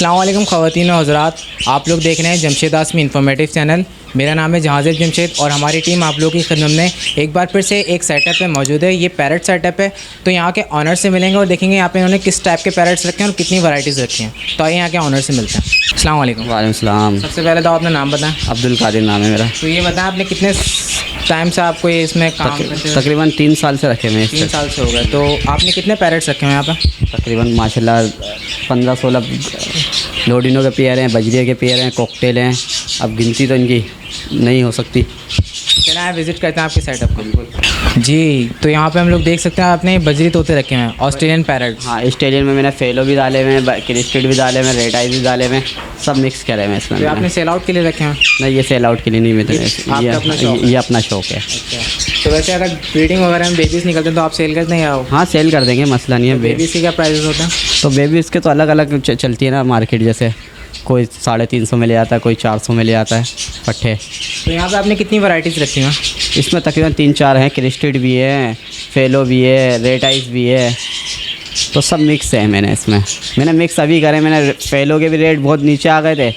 अस्सलाम वालेकुम ख़वातीन और हज़रात, आप लोग देख रहे हैं जमशेद आसमी इन्फॉर्मेटिव चैनल। मेरा नाम है जहाज़िर जमशेद और हमारी टीम आप लोगों की खिदमत में एक बार फिर से एक सेटअप पे मौजूद है। ये पैरट सेटअप है, तो यहाँ के ऑनर से मिलेंगे और देखेंगे यहाँ पे इन्होंने किस टाइप के पैरट्स रखे हैं और कितनी वैराइटीज़ रखी हैं। तो आइए यहाँ के ऑनर से मिलते हैं। अस्सलाम वालेकुम। वालेकुम सलाम। सबसे पहले तो अपना नाम बताएं। अब्दुल कादिर नाम है मेरा। तो ये बताएं आपने कितने टाइम से आपको ये इसमें काम करते हैं? तकरीबन 3 साल से रखे हुए 3 साल से हो गए। तो आपने कितने पैरट्स रखे हुए हैं यहाँ पर? तकरीबन माशाल्लाह 15-16 लोडिनो के पेयर हैं, बजरिया के पेयर हैं, कॉकटेल हैं। अब गिनती तो इनकी नहीं हो सकती। चला है विज़िट करते हैं आपके सेटअप को। जी, तो यहाँ पे हम लोग देख सकते हैं आपने बजरी तोते रखे हैं, ऑस्ट्रेलियन पैरट। हाँ, ऑस्ट्रेलियन में मैंने फेलो भी डाले हुए हैं, क्रिस्टेड भी डाले हुए हैं, रेड आइज भी डाले हुए हैं, सब मिक्स करे हुए हैं इसमें। तो आपने सेल आउट के लिए रखे हैं? नहीं, ये सेल आउट के लिए नहीं मिलते, ये अपना शौक है। अच्छा, तो वैसे अगर ब्रीडिंग वगैरह में बेबीज़ निकलते हैं तो आप सेल करते हैं या? हाँ, सेल कर देंगे, मसला नहीं है। बेबीज़ के क्या प्राइस होते हैं? तो बेबीज़ के तो अलग अलग चलती है ना मार्केट, जैसे कोई 350 में ले आता है, कोई 400 में ले आता है पट्ठे। तो यहाँ पे आपने कितनी वैराइटीज़ रखी हैं? इसमें तकरीबन 3-4 हैं, क्रिस्टेड भी है, फेलो भी है, रेड आइज भी है, तो सब मिक्स है। मैंने मिक्स अभी करे। मैंने फेलो के भी रेट बहुत नीचे आ गए थे,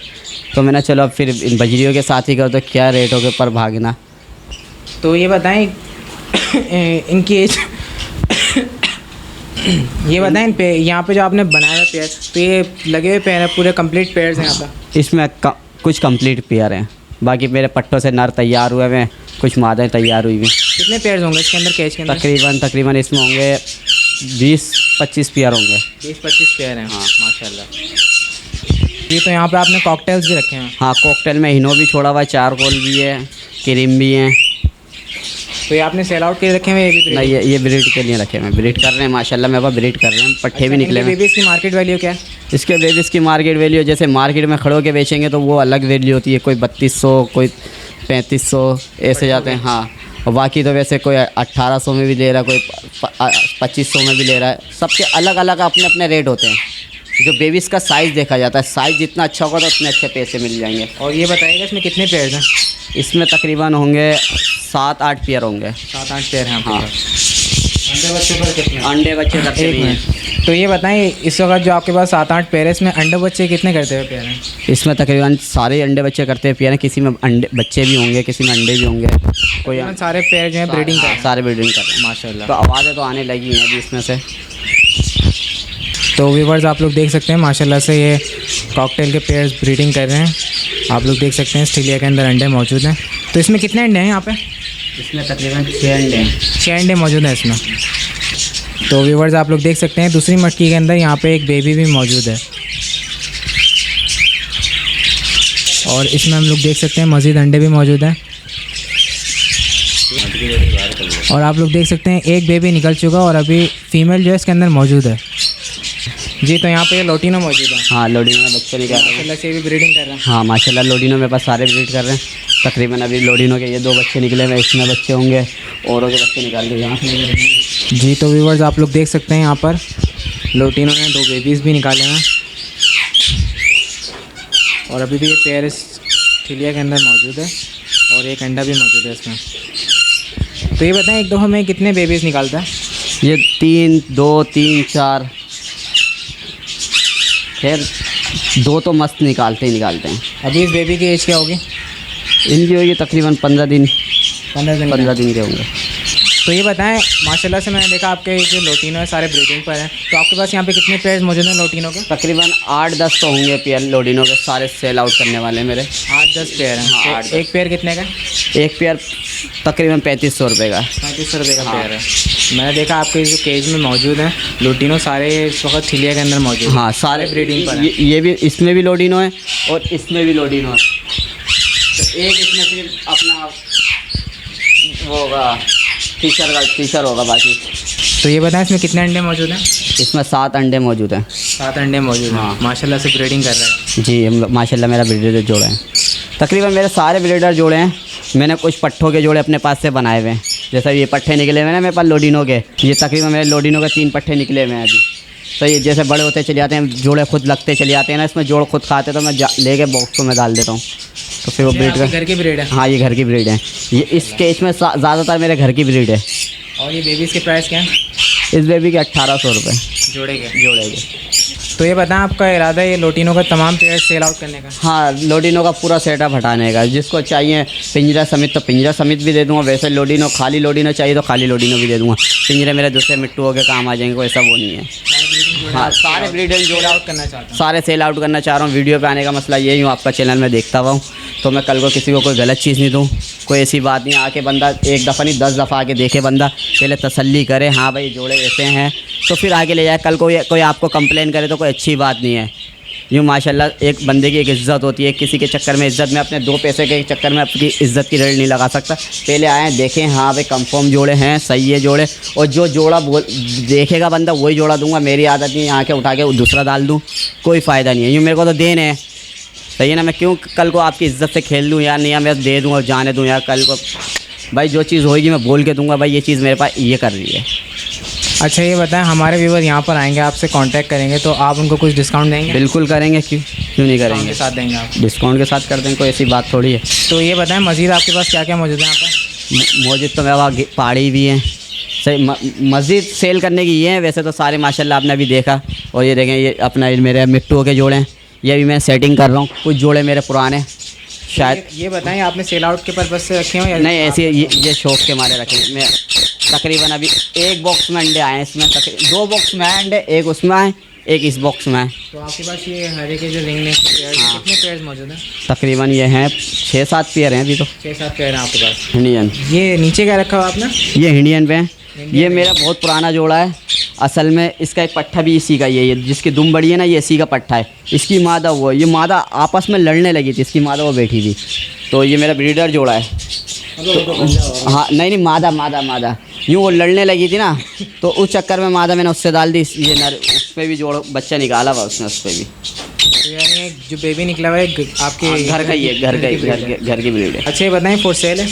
तो मैंने चलो अब फिर इन बजरियों के साथ ही करो, तो क्या रेटों के ऊपर भागना। तो ये बताएं इनकी एज ये बताएं पे यहाँ पे जो आपने बनाया है पेयर, तो ये लगे हुए पेयर हैं, पूरे कंप्लीट पेयर्स हैं यहाँ पे? इसमें कुछ कंप्लीट पेयर हैं, बाकी मेरे पट्टों से नर तैयार हुए हैं, कुछ मादाएँ तैयार हुई हुई। कितने पेयर्स होंगे इसके अंदर, केज के अंदर? तकरीबन इसमें होंगे 20-25 पेयर होंगे। 20-25 पेयर हैं। हाँ, माशाल्लाह। ये तो यहाँ पे आपने कॉकटेल्स भी रखे हैं? हाँ, कॉकटेल में हिनो भी छोड़ा हुआ है, चारकोल भी है, क्रीम भी है। तो ये आपने सेल आउट के लिए रखे हुए? ये भी नहीं, ये ब्रीड के लिए रखे हैं। ब्रीड कर रहे हैं माशाल्लाह, मेरे पास ब्रीड कर रहे हैं, पट्ठे भी निकले हैं। बेबीज़ की मार्केट वैल्यू क्या है? इसके बेबीज़ की मार्केट वैल्यू जैसे मार्केट में खड़ो के बेचेंगे तो वो अलग वैल्यू होती है, कोई 3200, कोई 3500 ऐसे जाते हैं। हाँ, और बाकी तो वैसे कोई 1800 में भी ले रहा है, कोई 2500 में भी ले रहा है। सबके अलग अलग अपने अपने रेट होते हैं। जो बेबीज़ का साइज़ देखा जाता है, साइज़ जितना अच्छा होगा तो उतने अच्छे पैसे मिल जाएंगे। और ये बताइएगा इसमें कितने पेयर्स हैं? इसमें तकरीबन होंगे 7-8 पेयर होंगे। 7-8 पेयर हैं। हाँ। अंडे बच्चे पर कितने? अंडे बच्चे करते भी हैं। तो ये बताएं इस वक्त जो आपके पास 7-8 पेयर है, इसमें अंडे बच्चे कितने करते हुए पेयर हैं? इसमें तकरीबन सारे अंडे बच्चे करते हैं पेयर हैं। किसी में अंडे बच्चे भी होंगे, किसी में अंडे भी होंगे। कोई सारे पेयर जो हैं ब्रीडिंग कर? सारे ब्रीडिंग कर रहे हैं माशाल्लाह। तो आवाज़ें तो आने लगी हैं अभी इसमें से। तो व्यूअर्स आप लोग देख सकते हैं माशाल्लाह से ये कॉकटेल के पेयर्स ब्रीडिंग कर रहे हैं। आप लोग देख सकते हैं ऑस्ट्रेलिया के अंदर अंडे मौजूद हैं। तो इसमें कितने अंडे हैं यहाँ पे? इसमें तकरीबन 6 अंडे हैं। 6 अंडे मौजूद हैं इसमें। तो व्यूअर्स आप लोग देख सकते हैं दूसरी मटकी के अंदर यहाँ पे एक बेबी भी मौजूद है। और इसमें हम लोग देख सकते हैं मज़ीद अंडे भी मौजूद हैं। और आप लोग देख सकते हैं एक बेबी निकल चुका और अभी फीमेल जो है इसके अंदर मौजूद है। जी, तो यहाँ पे लोटिनो मौजूद है। हाँ, लोडिनो में बच्चे निकाल रहे हैं। माशाल्लाह से भी ब्रीडिंग कर रहे हैं। हाँ, माशाल्लाह लोडिनो में पास सारे ब्रीड कर रहे हैं। तकरीबन अभी लोडिनो के ये 2 बच्चे निकले हुए, इसमें बच्चे होंगे, औरों के बच्चे निकाल के यहाँ से। जी, तो व्यूअर्स आप लोग देख सकते हैं यहाँ पर लोटिनो ने 2 बेबीज़ भी निकाले हैं और अभी भी ये पेयर इस थिलिया के अंदर मौजूद है और एक अंडा भी मौजूद है इसमें। तो ये बताएं एक दफ़ा में कितने बेबीज़ निकालता है? ये 2, 3, 4, खैर 2 तो मस्त निकालते हैं। अभी इस बेबी की एज क्या होगी? इनकी होगी तकरीबन 15 दिन 15 दिन के होंगे। तो ये बताएं माशाल्लाह से मैंने देखा आपके जो लोटिनो है सारे ब्रीडिंग पर हैं, तो आपके पास यहाँ पे कितने पेयर्स मौजूद हैं लोटिनो के? तकरीबन 8-10 तो होंगे पेयर लोडिनो के, सारे सेल आउट करने वाले मेरे। 8-10 पेयर हैं। हाँ, एक पेयर कितने का? एक पेयर तकरीबन 3500 रुपये का। 3500 रुपये का पेयर है। मैंने देखा आपके जो केज में मौजूद हैं लोटिनो सारे इस वक्त थिलिया के अंदर मौजूद। हाँ, सारे ब्रीडिंग पर हैं। ये भी, इसमें भी लोडिनो है और इसमें भी लोडिनो है। तो एक इसमें सिर्फ अपना वो होगा टीचर होगा बाकी। तो ये बताएं इसमें कितने अंडे मौजूद हैं? इसमें 7 अंडे मौजूद हैं। 7 अंडे मौजूद हैं। हाँ। माशाल्लाह से ब्रीडिंग कर रहे हैं। जी, माशाल्लाह मेरा ब्रीडर जोड़े हैं। तकरीबन मेरे सारे ब्रीडर जोड़े हैं। मैंने कुछ पट्ठों के जोड़े अपने पास से बनाए हुए हैं। जैसा ये पट्ठे निकले हुए हैं मेरे पास लोडिनो के, ये तकरीबन मेरे लोडिनो के 3 पट्ठे निकले हुए हैं अभी। तो ये जैसे बड़े होते चले जाते हैं, जोड़े खुद लगते चले जाते हैं ना, इसमें जोड़ खुद खाते तो मैं लेके बॉक्सों में डाल देता हूँ, तो फिर वो ब्रीड का। घर की ब्रीड है? हाँ, ये घर की ब्रीड है। ये इस केस में ज़्यादातर मेरे घर की ब्रीड है। और ये बेबीज़ के प्राइस क्या है? इस बेबी के 1800 रुपये जोड़े के। तो ये बताएं, आपका इरादा है ये लोटिनो का तमाम पेयर सेल आउट करने का? हाँ, लोडिनो का पूरा सेटअप हटाने का। जिसको चाहिए पिंजरा समेत तो पिंजरा समेत भी दे दूँगा, वैसे लोडिनो खाली लोडिनो चाहिए तो खाली लोडिनो भी दे दूँगा। पिंजरे मेरे दूसरे मिट्टुओं के काम आ जाएंगे, कोई ऐसा वो नहीं है। हाँ, सारे ब्रीडर सेल आउट करना चाहता हूँ। सारे सेल आउट करना चाह रहा हूँ। वीडियो पे आने का मसला यही हूँ, आपका चैनल में देखता हुआ हूँ, तो मैं कल को किसी को कोई गलत चीज़ नहीं दूँ। कोई ऐसी बात नहीं, आके बंदा एक दफ़ा नहीं 10 दफ़ा आके देखे, बंदा पहले तसल्ली करे, हाँ भाई जोड़े ऐसे हैं, तो फिर आगे ले जाए। कल को कोई आपको कंप्लेन करे तो कोई अच्छी बात नहीं है। यूँ माशाल्लाह एक बंदे की एक इज़्ज़त होती है, किसी के चक्कर में इज़्ज़त में, अपने 2 पैसे के चक्कर में अपनी इज़्ज़त की रेड नहीं लगा सकता। पहले आएँ देखें, हाँ भाई कंफर्म जोड़े हैं, सही है जोड़े, और जो जोड़ा देखेगा बंदा वही जोड़ा दूंगा। मेरी आदत नहीं यहाँ के उठा के दूसरा डाल दूँ, कोई फ़ायदा नहीं है। यूँ मेरे को तो देने हैं, सही है ना, मैं क्यों कल को आपकी इज़्ज़त से खेल दूँ यार, नहीं यार मैं दे दूँगा, जाने दूँ यार। कल को भाई जो चीज़ होएगी मैं बोल के दूँगा, भाई ये चीज़ मेरे पास ये कर रही है। अच्छा ये बताएं, हमारे व्यूवर यहाँ पर आएंगे, आपसे कांटेक्ट करेंगे तो आप उनको कुछ डिस्काउंट देंगे? बिल्कुल करेंगे, क्यों नहीं करेंगे, के साथ देंगे आप? डिस्काउंट के साथ कर देंगे, कोई ऐसी बात थोड़ी है। तो ये बताएं, मज़ीद आपके पास क्या क्या मौजूद है यहाँ पर? मौजूद तो मेरे पास पहाड़ी भी हैं, सही मस्जिद सेल करने की ये है, वैसे तो सारे माशाल्लाह आपने अभी देखा। और ये देखें, ये अपना मेरे मिट्टुओं के जोड़े हैं, ये भी मैं सेटिंग कर रहा हूँ। कुछ जोड़े मेरे पुराने शायद। ये बताएं, आपने सेल आउट के पर्पज़ से रखे हो या नहीं, ऐसे ये शौक के मारे रखे हैं। मैं तकरीबन अभी 1 बॉक्स में अंडे आए हैं, इसमें 2 बॉक्स में आए अंडे, 1 उसमें आए, 1 इस बॉक्स में आए। तो आपके पास ये हरे के जो रिंग नेक के पेयर, कितने पेयर्स मौजूद हैं? तकरीबन ये हैं 6-7 पेयर हैं अभी तो। 6-7 पेयर हैं आपके पास। इंडियन, ये नीचे क्या रखा हुआ आपने? ये इंडियन पे हैं। ये मेरा बहुत पुराना जोड़ा है, असल में इसका एक पट्ठा भी इसी का ये जिसकी दुम बड़ी है ना, ये इसी का पट्ठा है। इसकी मादा वो, ये मादा आपस में लड़ने लगी थी, इसकी मादा वो बैठी थी, तो ये मेरा ब्रीडर जोड़ा है। तो हाँ, नहीं मादा यूँ वो लड़ने लगी थी ना, तो उस चक्कर में मादा मैंने उससे डाल दी। ये नर उस पर भी जोड़ बच्चा निकाला हुआ उसने, उस पर भी। तो यानी जो बेबी निकला हुआ है आपके घर का ही है, घर की ब्रीड है। अच्छा ये बताएं, फॉर सेल है?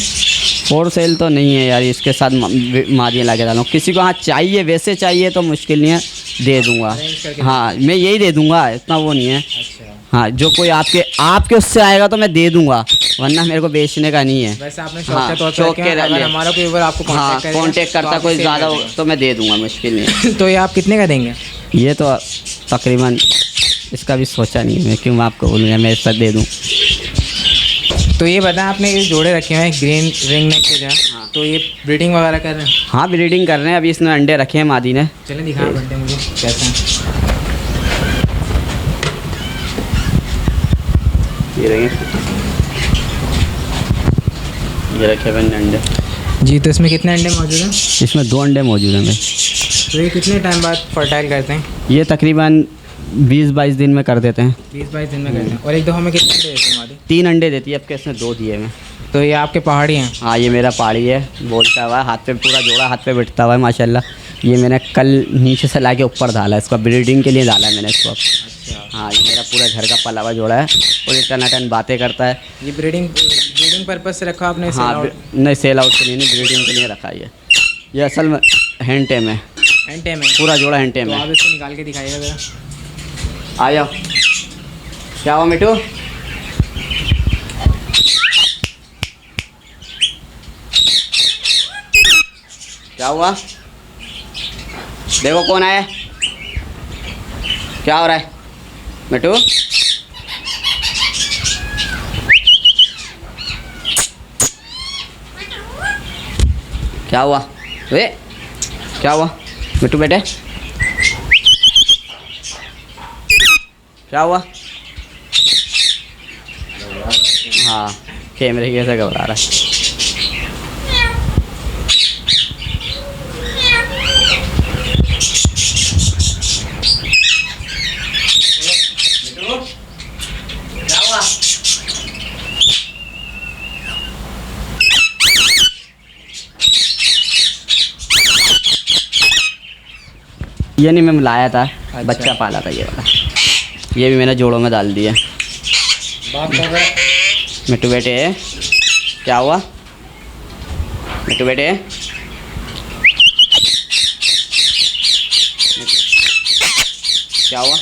फॉर सेल तो नहीं है यार, इसके साथ मादियाँ ला के डालूँ। किसी को हाँ चाहिए, वैसे चाहिए तो मुश्किल नहीं है, दे दूँगा। हाँ, मैं यही दे दूँगा, इतना वो नहीं है। अच्छा। हाँ, जो कोई आपके उससे आएगा तो मैं दे दूँगा, वरना मेरे को बेचने का नहीं है। वैसे आपने हाँ, शौक के अगर हमारा कोई व्यूअर आपको कॉन्टेक्ट करता कोई ज़्यादा तो मैं दे दूँगा, मुश्किल नहीं है। तो ये आप कितने का देंगे? ये तो तकरीबन इसका भी सोचा नहीं है मैं, क्यों आपको बोलूँगा, मैं इसका दे दूँ। तो ये बताएं, आपने ये जोड़े रखे हुए हैं ग्रीन रिंग नेक के जहाँ, हाँ। तो ये ब्रीडिंग वगैरह कर रहे हैं? हाँ, ब्रीडिंग कर रहे हैं। अभी इसने अंडे रखे हैं मादी ने। चलें दिखा बनते हैं मुझे कैसे हैं। ये रखे हुए अंडे जी। तो इसमें कितने अंडे मौजूद हैं? इसमें 2 अंडे मौजूद हैं भाई। तो ये कितने टाइम बाद फर्टाइल करते हैं? ये तकरीबन 20-22 दिन में कर देते हैं। 20-22 दिन में करते हैं। और एक दफ़ा में कितने अंडे देते हैं मादी? 3 अंडे देती है, अब के इसने 2 दिए मैं। तो ये आपके पहाड़ी हैं? हाँ, ये मेरा पहाड़ी है, बोलता हुआ हाथ पे पूरा जोड़ा हाथ पे बैठता हुआ है माशाल्लाह। ये मैंने कल नीचे से लाके ऊपर डाला, इसको ब्रीडिंग के लिए डाला है मैंने इसको। अच्छा। हाँ, ये मेरा पूरा घर का पला हुआ जोड़ा है, और ये टनाटन बातें करता है। ये ब्रीडिंग पर्पज़ से रखा आपने? हाँ, नहीं सेल आउट के लिए नहीं, ब्रीडिंग के लिए रखा है। ये असल में हैंड टेम है, हैंड टेम है, पूरा जोड़ा हैंड टेम तो है। आप इसको निकाल के दिखाइएगा ज़रा। आ जाओ। क्या हुआ मिट्टू? क्या हुआ? देखो कौन आया, क्या हो रहा है मिट्टू? क्या हुआ? वे क्या हुआ मिट्टू बेटे? क्या हुआ? हाँ, कैमरे की कैसे घबरा रहा है। क्या हुआ? ये नहीं, मैं लाया था। अच्छा। बच्चा पाला था ये वाला, ये भी मैंने जोड़ों में डाल दिया। मिट्टू बेटे क्या हुआ? मिट्टू बेटे क्या हुआ?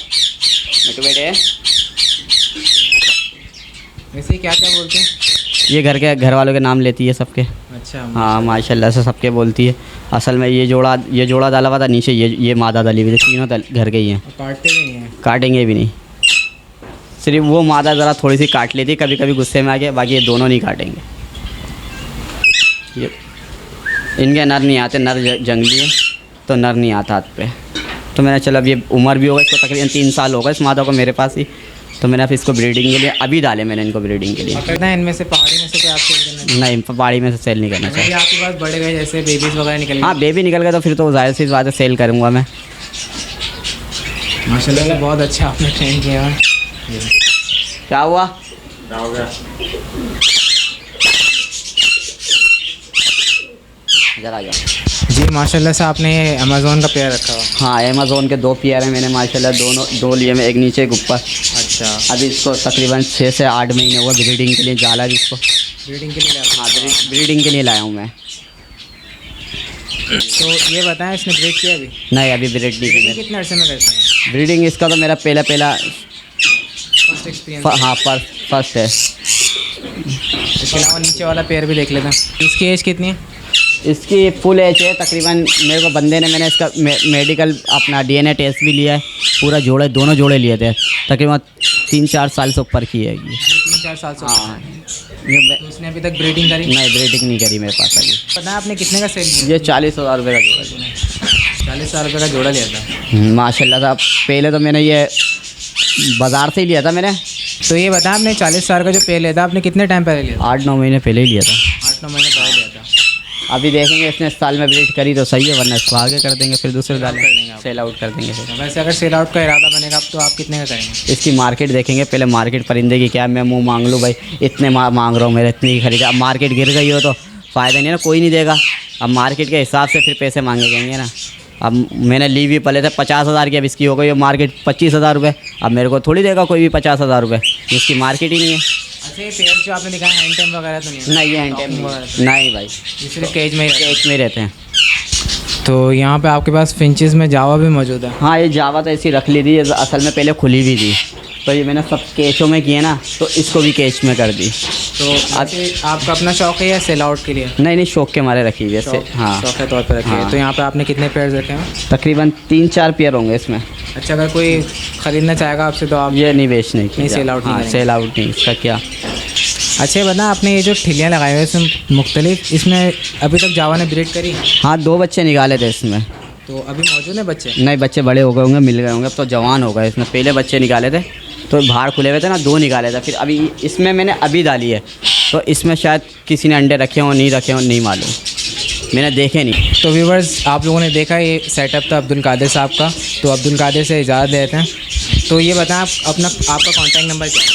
मिट्टू बेटे वैसे क्या क्या बोलते हैं? ये घर वालों के नाम लेती है सबके। अच्छा। हाँ, माशाल्लाह से सबके बोलती है। असल में ये जोड़ा डाला हुआ था नीचे, ये मादा डाली हुई थी, तीनों घर गई हैं। काटते भी नहीं है? काटेंगे भी नहीं, सिर्फ वो मादा ज़रा थोड़ी सी काट लेती कभी कभी गुस्से में आके, बाकी ये दोनों नहीं काटेंगे। ये इनके नर नहीं आते, नर जंगली है तो नर नहीं आता हाथ पे। तो मैंने चलो अब ये उम्र भी होगा इसको, तकरीबन 3 साल होगा इस मादा को मेरे पास ही, तो मैंने अब इसको ब्रीडिंग के लिए अभी डाले मैंने इनको ब्रीडिंग के लिए। कितना इनमें से पहाड़ी में से कोई आप सेल करना? नहीं, पहाड़ी में से सेल नहीं करना चाहिए। आपके पास बड़े गए जैसे बेबीज वगैरह निकल गए? हाँ, बेबी निकल गया तो फिर तो जाहिर सी बात है सेल करूँगा मैं। माशाल्लाह से बहुत अच्छा आपने ट्रेन किया है। क्या हुआ? इधर आ जाओ जी। माशाल्लाह से आपने अमेज़ोन का पेयर रखा हुआ? हाँ, अमेज़ोन के 2 पेयर हैं मैंने माशाल्लाह, दो लिए मैं, एक नीचे एक ऊपर। अच्छा। अभी इसको तकरीबन 6 से 8 महीने हुआ ब्रीडिंग के लिए जाला भी इसको। ब्रीडिंग के लिए लाया? हाँ, ब्रीडिंग के लिए लाया हूँ मैं। तो ये बताएं इसने ब्रीड किया अभी? नहीं, अभी ब्रीड नहीं की। कितने अर्से में करते हैं ब्रीडिंग इसका तो मेरा पहला फर्स्ट एक्सपीरियंस? हाँ, फर्स्ट है। इसके अलावा नीचे वाला पेयर भी देख लेते हैं। इसकी एज कितनी है? इसकी फुल एज है तकरीबन। मेरे को बंदे ने, मैंने इसका मेडिकल अपना DNA टेस्ट भी लिया है, पूरा दोनों जोड़े लिए थे, तकरीबन 3-4 साल से ऊपर की है ये। 3-4 साल से? हाँ। तो उसने अभी तक ब्रीडिंग करी? नहीं, ब्रीडिंग नहीं करी मेरे पास अभी। पता है आपने कितने का सेल किया? ये 40,000 रुपये का जोड़ा लिया। 40,000 रुपये का जोड़ा लिया था? माशाल्लाह था। पहले तो मैंने ये बाज़ार से ही लिया था मैंने। तो ये बताया आपने 40,000 का जो पेयर लिया था आपने कितने टाइम पहले लिया था? 8-9 महीने पहले ही लिया था। 8-9 महीने पहले लिया था। अभी देखेंगे इसने इस साल में ब्रीड करी तो सही है, वरना इसको आगे कर देंगे, फिर दूसरे डालेंगे, सेल आउट कर देंगे फिर। वैसे अगर सेल आउट का इरादा बनेगा तो आप कितने का करेंगे? इसकी मार्केट देखेंगे पहले, मार्केट परिंदे की क्या मैं मुंह मांग लूँ भाई, इतने मांग रहा हूँ, मेरे इतनी ही खरीदा। अब मार्केट गिर गई हो तो फ़ायदा नहीं है ना, कोई नहीं देगा। अब मार्केट के हिसाब से फिर पैसे मांगे जाएंगे ना। अब मैंने ली भी पहले थे 50,000 की, अब इसकी हो गई मार्केट 25,000 रुपये। अब मेरे को थोड़ी देगा कोई भी 50,000 रुपये, इसकी मार्केट ही नहीं है। अच्छा, ये पेयर जो आपने दिखाया हैंड टाइम वगैरह तो नहीं है? नहीं, ये हैंड टाइम नहीं भाई, इसलिए केज में में रहते हैं। तो यहाँ पे आपके पास फिंचेस में जावा भी मौजूद है? हाँ, ये जावा तो ऐसी रख ली थी, असल में पहले खुली भी थी, तो ये मैंने सब केचों में किए ना, तो इसको भी केच में कर दी। तो आपका अपना शौक है या सेल आउट के लिए? नहीं, शौक के मारे रखी हुई है। हाँ, शौक के तौर पर रखी है। हाँ। तो यहाँ पे आपने कितने पेयर रखे हैं? तकरीबन 3-4 पेयर होंगे इसमें। अच्छा, अगर कोई ख़रीदना चाहेगा आपसे तो आप? ये नहीं बेचने की, नहीं, सेल आउट नहीं हाँ, सेल आउट नहीं, इसका क्या। अच्छा, बता आपने ये जो ठिलियाँ लगाई हुई है इसमें मुख्तलिफ, इसमें अभी तक जावा ने ब्रीड करी? हाँ, 2 बच्चे निकाले थे इसमें। तो अभी मौजूद है बच्चे? नहीं, बच्चे बड़े हो गए होंगे, मिल गए होंगे, अब तो जवान हो गए। इसमें पहले बच्चे निकाले थे तो बाहर खुले हुए थे ना, 2 निकाले थे, फिर अभी इसमें मैंने अभी डाली है, तो इसमें शायद किसी ने अंडे रखे हों, नहीं रखे हों, नहीं मालूम, मैंने देखे नहीं। तो व्यूवर्स, आप लोगों ने देखा ये सेटअप था अब्दुल कादिर साहब का। तो अब्दुल कादिर से इजाज़त देते हैं। तो ये बताएं आप आपका कॉन्टैक्ट नंबर क्या है?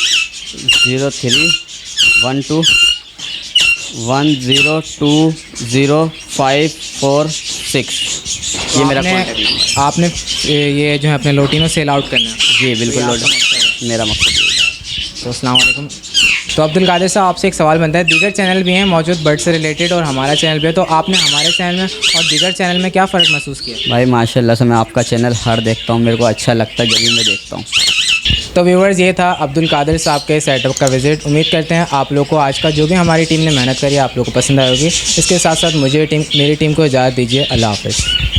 0312 102056। ये मेरा कॉन्टैक्ट नंबर। आपने ये जो है अपने लोटिनो सेल आउट करना है? जी बिल्कुल, मेरा मकसद। तो अस्सलाम वालेकुम। तो अब्दुल कादिर साहब, आपसे एक सवाल बनता है, दीगर चैनल भी हैं मौजूद बर्ड से रिलेटेड और हमारा चैनल भी है, तो आपने हमारे चैनल में और दीगर चैनल में क्या फ़र्क महसूस किया? भाई माशाल्लाह से मैं आपका चैनल हर देखता हूँ, मेरे को अच्छा लगता है जब भी मैं देखता हूँ। तो व्यूवर्स, ये था अब्दुल कादिर साहब के सेटअप का विज़िट। उम्मीद करते हैं आप लोग को आज का जो भी हमारी टीम ने मेहनत करी आप लोग को पसंद आई होगी। इसके साथ साथ मेरी टीम को इजाज़त दीजिए। अल्लाह हाफ़िज़।